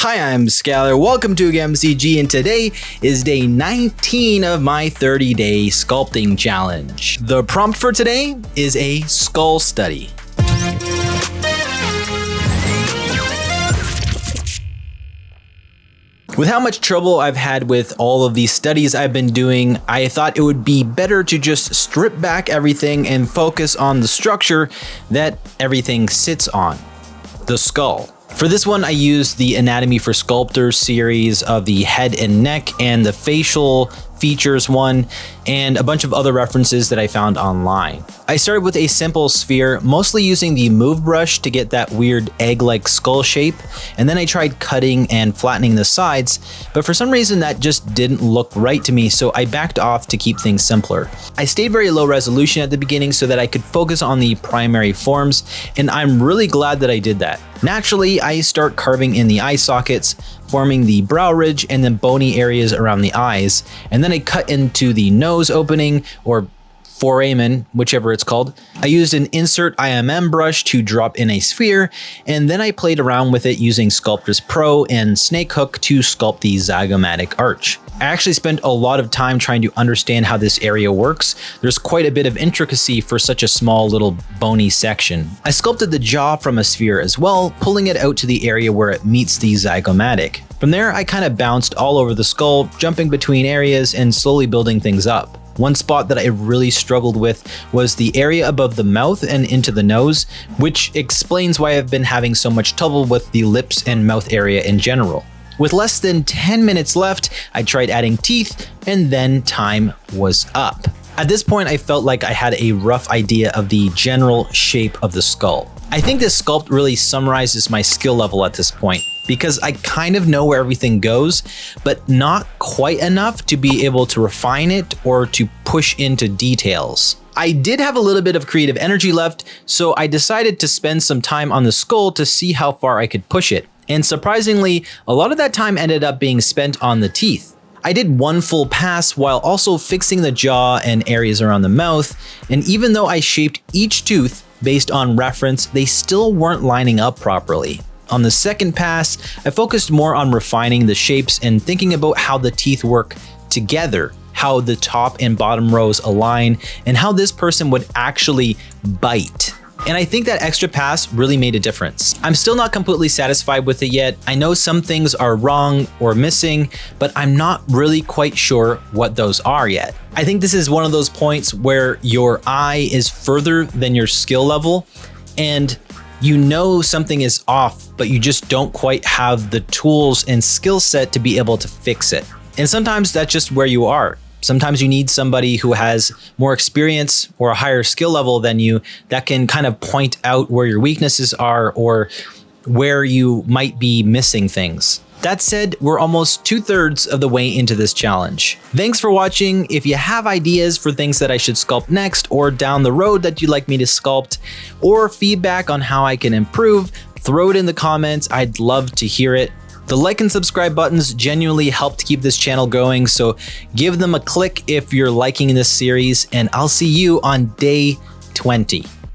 Hi, I'm Skyler. Welcome to AgamidCG, and today is day 19 of my 30-day sculpting challenge. The prompt for today is a skull study. With how much trouble I've had with all of these studies I've been doing, I thought it would be better to just strip back everything and focus on the structure that everything sits on, the skull. For this one, I used the Anatomy for Sculptors series of the head and neck and the facial features one, and a bunch of other references that I found online. I started with a simple sphere, mostly using the move brush to get that weird egg-like skull shape, and then I tried cutting and flattening the sides, but for some reason that just didn't look right to me, so I backed off to keep things simpler. I stayed very low resolution at the beginning so that I could focus on the primary forms, and I'm really glad that I did that. Naturally, I start carving in the eye sockets, forming the brow ridge and then bony areas around the eyes, and then I cut into the nose opening, or foramen, whichever it's called. I used an insert IMM brush to drop in a sphere, and then I played around with it using Sculptris Pro and Snake Hook to sculpt the zygomatic arch. I actually spent a lot of time trying to understand how this area works. There's quite a bit of intricacy for such a small little bony section. I sculpted the jaw from a sphere as well, pulling it out to the area where it meets the zygomatic. From there, I kind of bounced all over the skull, jumping between areas and slowly building things up. One spot that I really struggled with was the area above the mouth and into the nose, which explains why I've been having so much trouble with the lips and mouth area in general. With less than 10 minutes left, I tried adding teeth, and then time was up. At this point, I felt like I had a rough idea of the general shape of the skull. I think this sculpt really summarizes my skill level at this point, because I kind of know where everything goes, but not quite enough to be able to refine it or to push into details. I did have a little bit of creative energy left, so I decided to spend some time on the skull to see how far I could push it. And surprisingly, a lot of that time ended up being spent on the teeth. I did one full pass while also fixing the jaw and areas around the mouth, and even though I shaped each tooth based on reference, they still weren't lining up properly. On the second pass, I focused more on refining the shapes and thinking about how the teeth work together, how the top and bottom rows align, and how this person would actually bite. And I think that extra pass really made a difference. I'm still not completely satisfied with it yet. I know some things are wrong or missing, but I'm not really quite sure what those are yet. I think this is one of those points where your eye is further than your skill level, and you know something is off, but you just don't quite have the tools and skill set to be able to fix it. And sometimes that's just where you are. Sometimes you need somebody who has more experience or a higher skill level than you that can kind of point out where your weaknesses are or where you might be missing things. That said, we're almost 2/3 of the way into this challenge. Thanks for watching. If you have ideas for things that I should sculpt next or down the road that you'd like me to sculpt, or feedback on how I can improve, throw it in the comments. I'd love to hear it. The like and subscribe buttons genuinely help to keep this channel going, so give them a click if you're liking this series, and I'll see you on day 20.